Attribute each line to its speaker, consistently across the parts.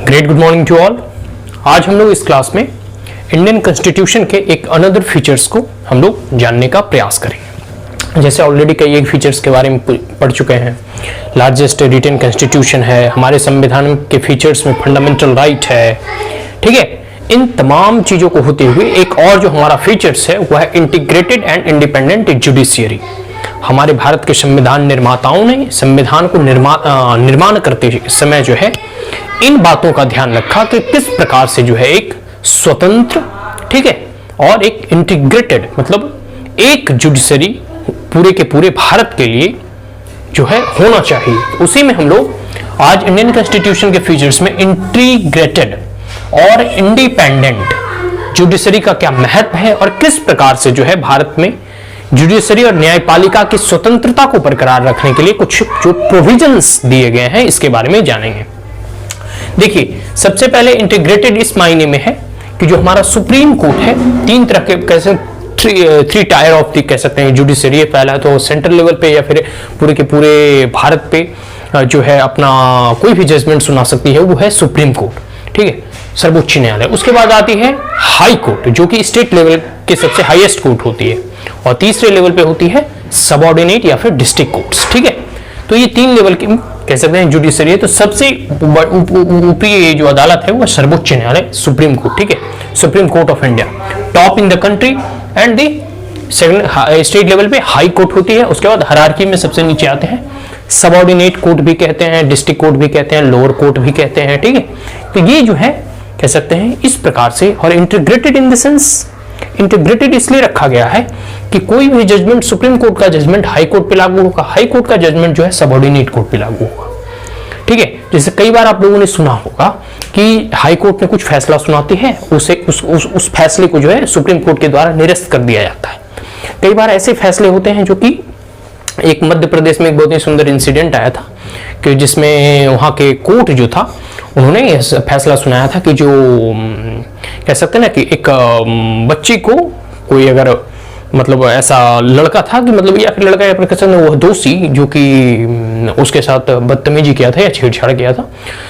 Speaker 1: Great good morning to all. आज हम लोग इस क्लास में इंडियन कॉन्स्टिट्यूशन के एक अनदर फीचर्स को हम लोग जानने का प्रयास करेंगे। जैसे ऑलरेडी कई एक फीचर्स के बारे में पढ़ चुके हैं। लार्जेस्ट रिटेन कॉन्स्टिट्यूशन है, हमारे संविधान के फीचर्स में फंडामेंटल राइट है, ठीक है। इन तमाम चीजों को होते हुए एक और जो हमारा फीचर्स है वह है इंटीग्रेटेड एंड इंडिपेंडेंट जुडिशियरी। हमारे भारत के संविधान निर्माताओं ने संविधान को निर्माण करते समय जो है इन बातों का ध्यान रखा कि किस प्रकार से जो है एक स्वतंत्र, ठीक है, और एक इंटीग्रेटेड मतलब एक जुडिशरी पूरे के पूरे भारत के लिए जो है होना चाहिए। उसी में हम लोग आज इंडियन कॉन्स्टिट्यूशन के फीचर्स में इंटीग्रेटेड और इंडिपेंडेंट जुडिशरी का क्या महत्व है और किस प्रकार से जो है भारत में जुडिशरी और न्यायपालिका की स्वतंत्रता को बरकरार रखने के लिए कुछ जो प्रोविजंस दिए गए हैं इसके बारे में जानेंगे। देखिए, सबसे पहले इंटीग्रेटेड इस मायने में है कि जो हमारा सुप्रीम कोर्ट है, तीन तरह के कैसे थ्री टायर ऑफ दी कह सकते हैं जुडिशरी। पहला तो सेंट्रल लेवल पे या फिर पूरे के पूरे भारत पे जो है अपना कोई भी जजमेंट सुना सकती है, वो है सुप्रीम कोर्ट, ठीक है, सर्वोच्च न्यायालय। उसके बाद आती है हाई कोर्ट जो कि स्टेट लेवल के सबसे हाईएस्ट कोर्ट होती है, और तीसरे लेवल पे होती है सबऑर्डिनेट या फिर डिस्ट्रिक्ट कोर्ट्स, ठीक है। तो ये तीन लेवल की कह सकते हैं जुडिशरी है। तो सबसे ऊपरी जो अदालत है वो सर्वोच्च न्यायालय सुप्रीम कोर्ट, ठीक है, supreme court of India, top in the country. And the second state level पे हाई कोर्ट होती है। उसके बाद हायरार्की में सबसे नीचे आते हैं सबऑर्डिनेट कोर्ट भी कहते हैं, डिस्ट्रिक्ट कोर्ट भी कहते हैं, लोअर कोर्ट भी कहते हैं, ठीक है। तो ये जो है कह सकते हैं इस प्रकार से। और integrated in the sense, integrated इसलिए रखा गया है कि कोई भी जजमेंट सुप्रीम कोर्ट का जजमेंट हाई कोर्ट पे लागू होगा, हाई कोर्ट का जजमेंट जो है सबऑर्डिनेट कोर्ट पे लागू होगा, ठीक है। जैसे कई बार आप लोगों ने सुना होगा कि हाई कोर्ट में कुछ फैसला सुनाती है, उसे उस फैसले को जो है सुप्रीम कोर्ट के द्वारा निरस्त कर दिया जाता है। कई बार ऐसे फैसले होते हैं जो कि एक मध्य प्रदेश में एक बहुत ही सुंदर इंसिडेंट आया था कि जिसमें वहां के कोर्ट जो था उन्होंने यह फैसला सुनाया था कि जो कह सकते हैं ना कि एक बच्ची को कोई अगर मतलब ऐसा लड़का था कि मतलब या फिर लड़का या फिर कह सकते हैं वो दोषी जो कि उसके साथ बदतमीजी किया था या छेड़छाड़ किया था,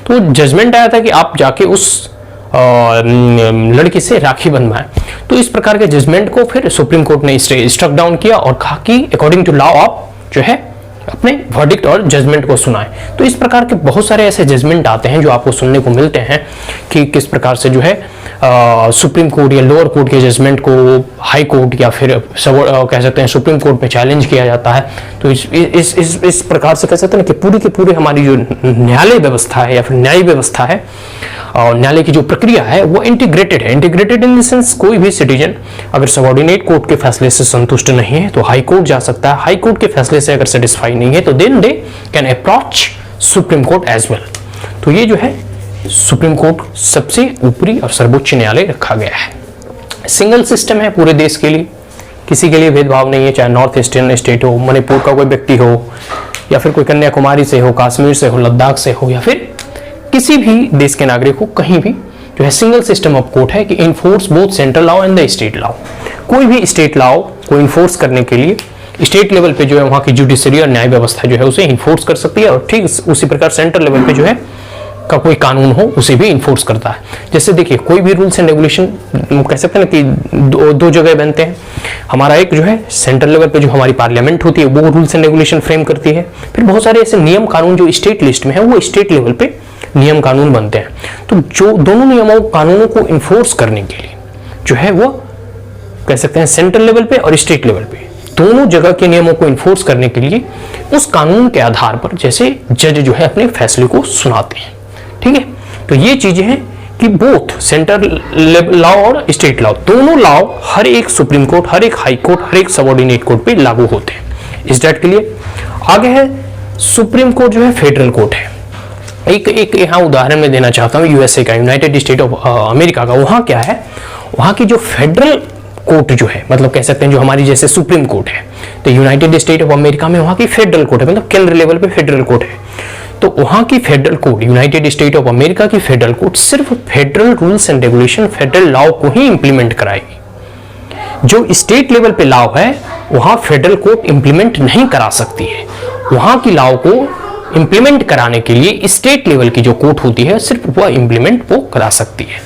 Speaker 1: तो जजमेंट आया था कि आप जाके उस लड़की से राखी बंधवाएं। तो इस प्रकार के जजमेंट को फिर सुप्रीम कोर्ट ने स्ट्रक डाउन किया और कहा कि अकॉर्डिंग टू लॉ आप जो है अपने वर्डिक्ट और जजमेंट को सुनाएं। तो इस प्रकार के बहुत सारे ऐसे जजमेंट आते हैं जो आपको सुनने को मिलते हैं कि किस प्रकार से जो है सुप्रीम कोर्ट या लोअर कोर्ट के जजमेंट को हाई कोर्ट या फिर कह सकते हैं सुप्रीम कोर्ट में चैलेंज किया जाता है। तो इस प्रकार से कह सकते हैं कि पूरी की पूरी हमारी जो न्यायालय व्यवस्था है या फिर न्याय व्यवस्था है और न्यायालय की जो प्रक्रिया है वो इंटीग्रेटेड है। इंटीग्रेटेड इन द सेंस कोई भी सिटीजन अगर सबऑर्डिनेट कोर्ट के फैसले से संतुष्ट नहीं है तो हाई कोर्ट जा सकता है, हाई कोर्ट के फैसले से अगर सेटिस्फाई नहीं है तो then they can approach supreme court as well. तो ये जो है सुप्रीम कोर्ट सबसे ऊपरी और सर्वोच्च न्यायालय रखा गया है। सिंगल सिस्टम है पूरे देश के लिए, किसी के लिए भेदभाव नहीं है, चाहे नॉर्थ ईस्टर्न स्टेट हो, मणिपुर का कोई व्यक्ति हो या फिर कोई कन्याकुमारी से हो, कश्मीर से हो, लद्दाख से हो या फिर किसी भी देश के नागरिक हो, कहीं भी जो है सिंगल सिस्टम ऑफ कोर्ट है कि enforce both central law and the state law. कोई भी स्टेट लॉ को इन्फोर्स करने के लिए स्टेट लेवल पे जो है वहां की जुडिशरी और न्याय व्यवस्था जो है उसे इन्फोर्स कर सकती है, और ठीक उसी प्रकार सेंट्रल लेवल पे जो है का कोई कानून हो उसे भी इन्फोर्स करता है। जैसे देखिए कोई भी रूल्स एंड रेगुलेशन कह सकते हैं ना कि दो जगह बनते हैं। हमारा एक जो है सेंट्रल लेवल पे जो हमारी पार्लियामेंट होती है वो रूल्स एंड रेगुलेशन फ्रेम करती है, फिर बहुत सारे ऐसे नियम कानून जो स्टेट लिस्ट में है वो स्टेट लेवल पे नियम कानून बनते हैं। तो जो दोनों नियमों कानूनों को इन्फोर्स करने के लिए जो है वो कह सकते हैं सेंट्रल लेवल पे और स्टेट लेवल पे दोनों जगह के नियमों को इन्फोर्स करने के लिए उस कानून के आधार पर जैसे जज जो है अपने फैसले को सुनाते हैं, ठीक है। तो ये चीजें हैं कि बोथ सेंट्रल लॉ और स्टेट लॉ दोनों लॉ हर एक सुप्रीम कोर्ट, हर एक हाई कोर्ट, हर एक सबऑर्डिनेट कोर्ट पे लागू होते हैं। इस डेट के लिए आगे है सुप्रीम कोर्ट जो है फेडरल कोर्ट है। एक यहाँ उदाहरण में देना चाहता हूँ यूएसए का, यूनाइटेड स्टेट ऑफ अमेरिका का। वहाँ क्या है, वहाँ की जो फेडरल कोर्ट जो है मतलब कह सकते हैं जो हमारी जैसे सुप्रीम कोर्ट है, तो यूनाइटेड स्टेट ऑफ अमेरिका में वहाँ की फेडरल कोर्ट है, मतलब केंद्र लेवल पे फेडरल कोर्ट है। तो वहाँ की federal court, United state of America की फेडरल कोर्ट सिर्फ federal rules and regulation, federal law को ही इंप्लीमेंट कराएगी। जो स्टेट लेवल पे लॉ है वहाँ फेडरल कोर्ट इंप्लीमेंट नहीं करा सकती है। वहाँ की लॉ को इंप्लीमेंट कराने के लिए स्टेट लेवल की जो कोर्ट होती है सिर्फ वह इंप्लीमेंट वो करा सकती है।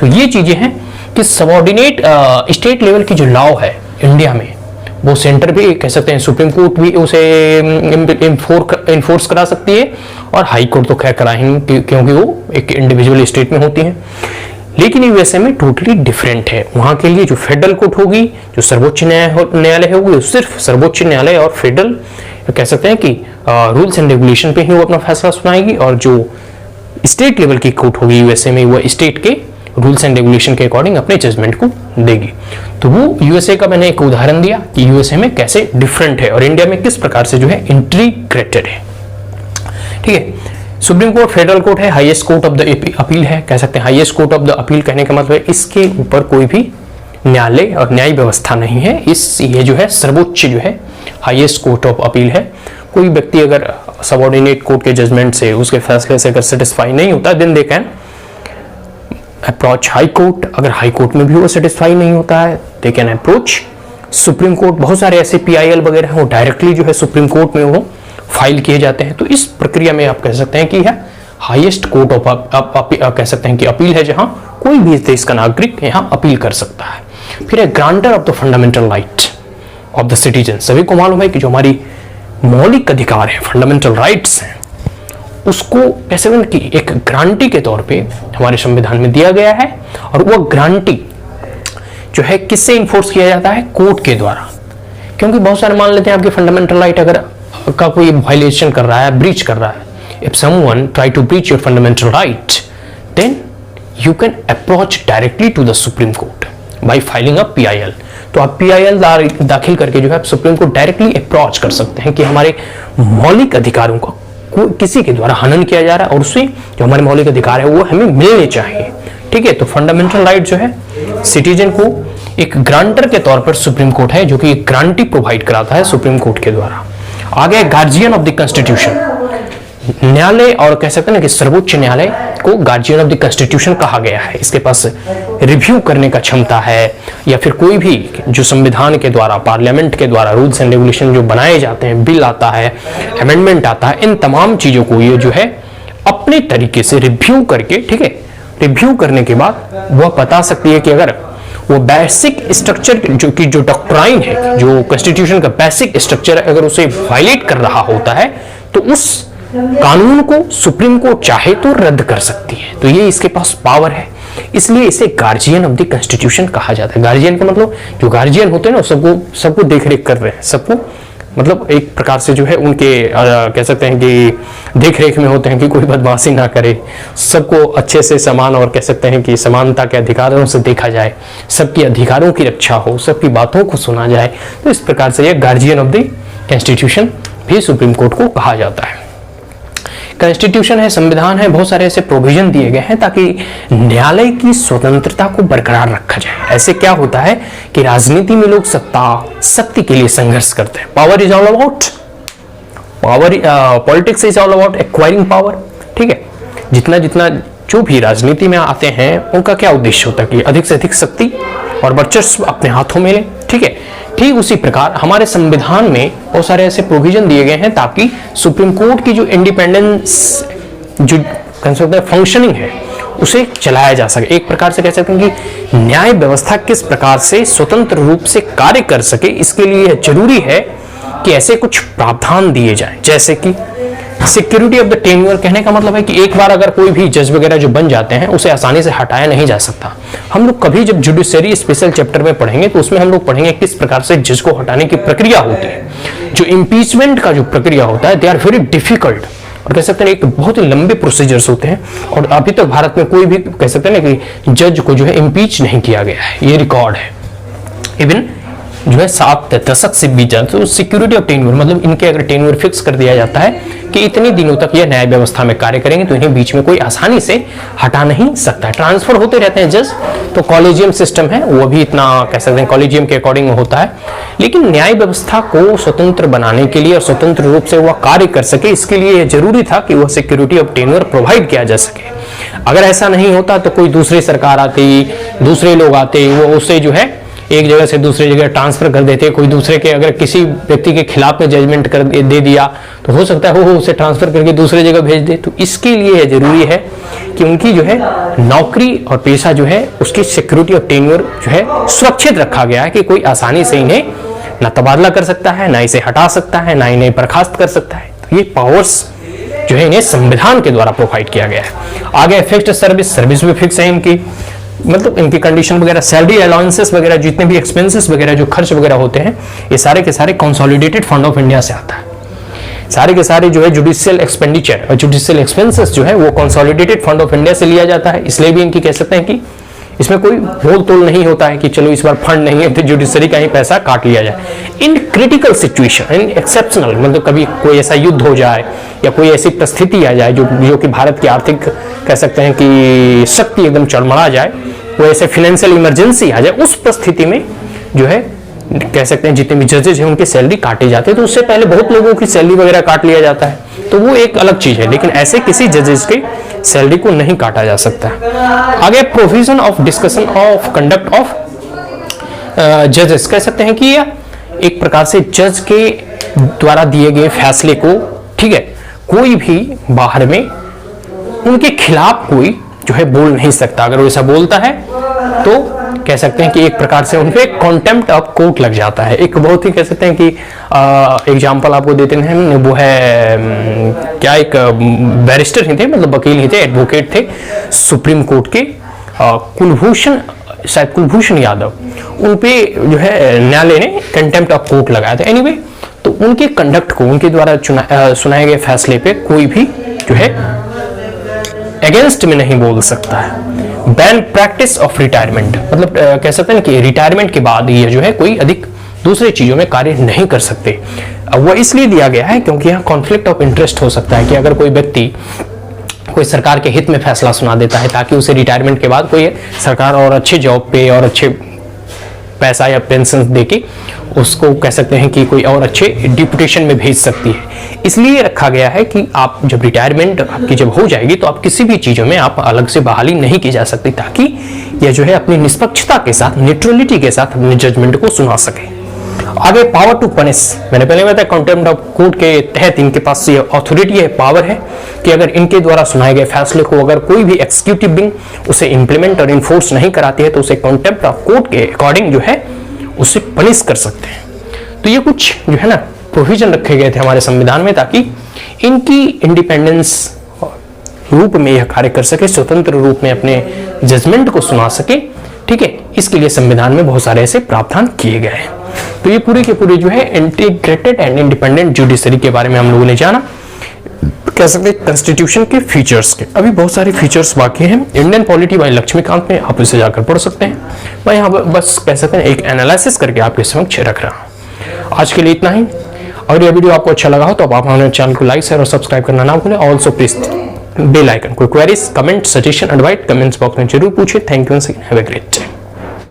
Speaker 1: तो ये चीजें हैं कि सबऑर्डिनेट स्टेट लेवल की जो लॉ है इंडिया में वो सेंटर भी कह सकते हैं, सुप्रीम कोर्ट भी उसे इन्फोर्स करा सकती है और हाई कोर्ट तो खैर कराएंगे क्योंकि वो एक इंडिविजुअल स्टेट में होती है। लेकिन यूएसए में टोटली डिफरेंट है। वहां के लिए जो फेडरल कोर्ट होगी, जो सर्वोच्च न्यायालय होगी, सिर्फ सर्वोच्च न्यायालय और फेडरल कह सकते हैं कि रूल्स एंड रेगुलेशन पे ही वो अपना फैसला सुनाएगी, और जो स्टेट लेवल की कोर्ट होगी यूएसए में वो स्टेट के रूल्स एंड रेगुलेशन के अकॉर्डिंग अपने जजमेंट को देगी। तो वो यूएसए का मैंने एक उदाहरण दिया कि यूएसए में कैसे डिफरेंट है और इंडिया में किस प्रकार से जो है इंटीग्रेटेड है। ठीक है, सुप्रीम कोर्ट फेडरल कोर्ट है, highest court of the appeal है, कह सकते हैं highest court of the appeal कहने का मतलब है इसके ऊपर कोई भी न्यायालय और न्याय व्यवस्था नहीं है। ये जो है सर्वोच्च जो है हाईएस्ट कोर्ट ऑफ अपील है। कोई व्यक्ति अगर सबऑर्डिनेट कोर्ट के जजमेंट से, उसके फैसले से अगर सेटिस्फाई नहीं होता, then they can approach high court. अगर हाई कोर्ट में भी वो सेटिस्फाई नहीं होता है, they can approach supreme court. बहुत सारे ऐसे पीआईएल वगैरह हैं वो डायरेक्टली जो है सुप्रीम कोर्ट में वो फाइल किए जाते हैं। तो इस प्रक्रिया में आप कह सकते हैं कि है हाईएस्ट कोर्ट ऑफ कह सकते हैं कि अपील है, जहां कोई भी देश का नागरिक यहां अपील कर सकता है। फिर है grantor of the fundamental right of the citizen. सभी को मालूम है कि जो हमारी मौलिक अधिकार है, फंडामेंटल राइट्स हैं, उसको कह सकते हैं कि एक ग्रांटी के तौर पे हमारे संविधान में दिया गया है। और वह ग्रांटी जो है किससे इन्फोर्स किया जाता है? कोर्ट के द्वारा। क्योंकि बहुत सारे मान लेते हैं आपके फंडामेंटल राइट अगर का कोई वायलेशन कर रहा है, ब्रीच कर रहा है, if someone try to breach your fundamental right, then you can approach directly to the supreme court by filing a PIL. तो आप पीआईएल दाखिल करके जो है सुप्रीम कोर्ट डायरेक्टली अप्रोच कर सकते हैं कि हमारे मौलिक अधिकारों का किसी के द्वारा हनन किया जा रहा है और उससे जो हमारे मौलिक अधिकार है वो हमें मिलने चाहिए। ठीक है, तो फंडामेंटल राइट जो है सिटीजन को एक ग्रांटर के तौर पर सुप्रीम कोर्ट है जो कि एक ग्रांटी प्रोवाइड कराता है सुप्रीम कोर्ट के द्वारा। आगे गार्जियन ऑफ द कॉन्स्टिट्यूशन, न्यायालय और कह सकते हैं कि सर्वोच्च न्यायालय को गार्जियन ऑफ द कॉन्स्टिट्यूशन कहा गया है। इसके पास रिव्यू करने का क्षमता है, या फिर कोई भी जो संविधान के द्वारा, पार्लियामेंट के द्वारा रूल्स एंड रेगुलेशन जो बनाए जाते हैं, बिल आता है, अमेंडमेंट आता है, इन तमाम चीजों को ये जो है अपने तरीके से रिव्यू करके, ठीक है, रिव्यू करने के बाद वह बता सकती है कि अगर वो बेसिक स्ट्रक्चर जो डॉक्ट्राइन है, जो कॉन्स्टिट्यूशन का बेसिक स्ट्रक्चर है, अगर उसे वायलेट कर रहा होता है तो उस कानून को सुप्रीम कोर्ट चाहे तो रद्द कर सकती है। तो ये इसके पास पावर है, इसलिए इसे गार्जियन ऑफ द कॉन्स्टिट्यूशन कहा जाता है। गार्जियन का मतलब जो गार्जियन होते हैं ना, सबको देख रेख कर रहे हैं, सबको मतलब एक प्रकार से जो है उनके कह सकते हैं कि देख रेख में होते हैं कि कोई बदमाशी ना करे, सबको अच्छे से समान और कह सकते हैं कि समानता के अधिकारों से देखा जाए, सबके अधिकारों की रक्षा हो, सबकी बातों को सुना जाए। तो इस प्रकार से यह गार्जियन ऑफ द कॉन्स्टिट्यूशन भी सुप्रीम कोर्ट को कहा जाता है। कॉन्स्टिट्यूशन है, संविधान है, बहुत सारे ऐसे प्रोविजन दिए गए हैं ताकि न्यायालय की स्वतंत्रता को बरकरार रखा जाए। ऐसे क्या होता है कि राजनीति में लोग शक्ति के लिए संघर्ष करते हैं। Power is all about power, politics is all about acquiring power. ठीक है, जितना जो भी राजनीति में आते हैं उनका क्या उद्देश्य होता है कि अधिक से अधिक शक्ति और वर्चस्व अपने हाथों में ले। ठीक है, ठीक उसी प्रकार हमारे संविधान में बहुत सारे ऐसे प्रोविजन दिए गए हैं ताकि सुप्रीम कोर्ट की जो इंडिपेंडेंस, जो फंक्शनिंग है, उसे चलाया जा सके। एक प्रकार से कह सकते हैं कि न्याय व्यवस्था किस प्रकार से स्वतंत्र रूप से कार्य कर सके, इसके लिए जरूरी है कि ऐसे कुछ प्रावधान दिए जाएं। जैसे कि सिक्योरिटी ऑफ द टेन्योर, कहने का मतलब है कि एक बार अगर कोई भी जज वगैरह जो बन जाते हैं उसे आसानी से हटाया नहीं जा सकता। हम लोग कभी जब जुडिशरी स्पेशल चैप्टर में पढ़ेंगे तो उसमें हम लोग पढ़ेंगे किस प्रकार से जज को हटाने की प्रक्रिया होती है। जो इम्पीचमेंट का जो प्रक्रिया होता है, दे आर वेरी डिफिकल्ट, और कह सकते हैं एक बहुत ही लंबे प्रोसीजर्स होते हैं। और अभी तक भारत में कोई भी कह सकते हैं कि जज को जो है इम्पीच नहीं किया गया है, ये रिकॉर्ड है। इवन जो है 7 दशक से बीत जाए तो सिक्योरिटी ऑफ टेन्योर मतलब इनके अगर टेन्योर फिक्स कर दिया जाता है कि इतने दिनों तक यह न्याय व्यवस्था में कार्य करेंगे, तो इन्हें बीच में कोई आसानी से हटा नहीं सकता। ट्रांसफर होते रहते हैं जज, तो कॉलेजियम सिस्टम है वो भी इतना कह सकते हैं कॉलेजियम के अकॉर्डिंग होता है। लेकिन न्याय व्यवस्था को स्वतंत्र बनाने के लिए और स्वतंत्र रूप से वह कार्य कर सके, इसके लिए जरूरी था कि वह सिक्योरिटी ऑफ टेन्योर प्रोवाइड किया जा सके। अगर ऐसा नहीं होता तो कोई दूसरी सरकार आती, दूसरे लोग आते, वो उससे जो है एक जगह से दूसरी जगह ट्रांसफर कर देते हैं। कोई दूसरे के अगर किसी व्यक्ति के खिलाफ में जजमेंट कर दे दिया तो हो सकता है वो उसे ट्रांसफर करके दूसरी जगह भेज दे। तो इसके लिए जरूरी है कि उनकी जो है नौकरी और पेशा जो है उसकी सिक्योरिटी और टेन्योर जो है सुरक्षित रखा गया है कि कोई आसानी से इन्हें ना तबादला कर सकता है, ना इसे हटा सकता है, ना इन्हें बर्खास्त कर सकता है। तो ये पावर्स जो है इन्हें संविधान के द्वारा प्रोवाइड किया गया है। आगे फिक्स्ड सर्विस भी फिक्स है इनकी, मतलब इनकी कंडीशन वगैरह, सैलरी अलाउंसेस वगैरह, जितने भी एक्सपेंसेस वगैरह जो खर्च वगैरह होते हैं, ये सारे के सारे कंसोलिडेटेड फंड ऑफ इंडिया से आता है। सारे के सारे जो है जुडिशियल एक्सपेंडिचर और जुडिशियल एक्सपेंसेस जो है वो कंसोलिडेटेड फंड ऑफ इंडिया से लिया जाता है। इसलिए भी इनकी कह सकते हैं कि इसमें कोई मोल तोल नहीं होता है कि चलो इस बार फंड नहीं है तो जुडिशरी का ही पैसा काट लिया जाए। In critical situation, in exceptional, मतलब कभी कोई ऐसा युद्ध हो जाए या कोई ऐसी परिस्थिति आ जाए जो कि भारत की आर्थिक कह सकते हैं कि शक्ति एकदम चरमरा जाए, वो ऐसे फाइनेंशियल इमरजेंसी आ जाए, उस परिस्थिति में जो है कह सकते हैं जितने भी जजेज हैं उनकी सैलरी काटे जाते हैं। तो उससे पहले बहुत लोगों की सैलरी वगैरह काट लिया जाता है, तो वो एक अलग चीज है, लेकिन ऐसे किसी जजेस की सैलरी को नहीं काटा जा सकता। आगे provision of discussion of conduct of जजेस, कह सकते हैं कि यह एक प्रकार से जज के द्वारा दिए गए फैसले को, ठीक है, कोई भी बाहर में उनके खिलाफ कोई जो है बोल नहीं सकता। अगर वो ऐसा बोलता है तो कह सकते हैं कि एक प्रकार से उनपे कंटेम्प्ट ऑफ कोर्ट लग जाता है। एक बहुत ही कह सकते हैं कि एग्जांपल आपको देते हैं, वो है क्या, एक बैरिस्टर ही थे, मतलब वकील ही थे, एडवोकेट थे सुप्रीम कोर्ट के, कुलभूषण, शायद कुलभूषण यादव, उनपे जो है न्यायालय ने कंटेम्प्ट ऑफ कोर्ट लगाया था। एनीवे, तो उनके कंडक्ट को, उनके द्वारा सुनाए गए फैसले पे कोई भी जो है अगेंस्ट में नहीं बोल सकता है। बैन प्रैक्टिस ऑफ रिटायरमेंट, मतलब कह सकते हैं कि रिटायरमेंट के बाद ये जो है कोई अधिक दूसरे चीजों में कार्य नहीं कर सकते। वो इसलिए दिया गया है क्योंकि यहाँ कॉन्फ्लिक्ट ऑफ इंटरेस्ट हो सकता है कि अगर कोई व्यक्ति कोई सरकार के हित में फैसला सुना देता है ताकि उसे रिटायरमेंट के बाद कोई सरकार और अच्छे जॉब पे और अच्छे पैसा या पेंशन देके उसको कह सकते हैं कि कोई और अच्छे डिप्यूटेशन में भेज सकती है। इसलिए रखा गया है कि आप जब रिटायरमेंट आपकी जब हो जाएगी तो आप किसी भी चीजों में आप अलग से बहाली नहीं की जा सकती, ताकि यह जो है अपनी निष्पक्षता के साथ, न्यूट्रलिटी के साथ अपने जजमेंट को सुना सके। आगे पावर टू पनिश, मैंने पहले बताया कंटेम्प्ट ऑफ कोर्ट के तहत इनके पास ये अथॉरिटी है, पावर है कि अगर इनके द्वारा सुनाए गए फैसले को अगर कोई भी एग्जीक्यूटिव विंग उसे इंप्लीमेंट और इन्फोर्स नहीं कराती है तो उसे कंटेम्प्ट ऑफ कोर्ट के अकॉर्डिंग जो है उसे पनिश कर सकते हैं। तो ये कुछ जो है ना प्रोविजन रखे गए थे हमारे संविधान में ताकि इनकी इंडिपेंडेंस रूप में यह कार्य कर सके, स्वतंत्र रूप में अपने जजमेंट को सुना सके, ठीक है। इसके लिए संविधान में बहुत सारे ऐसे प्रावधान किए गए हैं। तो ये पूरे के पूरे जो है इंटीग्रेटेड एंड इंडिपेंडेंट जुडिशरी के बारे में हम लोगों ने जाना, कह सकते हैं कॉन्स्टिट्यूशन के फीचर्स के। अभी बहुत सारे फीचर्स बाकी हैं। इंडियन पॉलिटी बाय लक्ष्मीकांत में आप इसे जाकर पढ़ सकते हैं। मैं यहाँ बस कह सकते हैं एक एनालिसिस करके आपके समक्ष रख रहा हूँ। आज के लिए इतना ही। अगर यह वीडियो आपको अच्छा लगा हो तो आप हमारे चैनल को लाइक, शेयर और सब्सक्राइब करना ना भूलें। Also please bell icon. कोई queries, comment, suggestion, advice comments box में जरूर पूछे। Thank you and have a great day.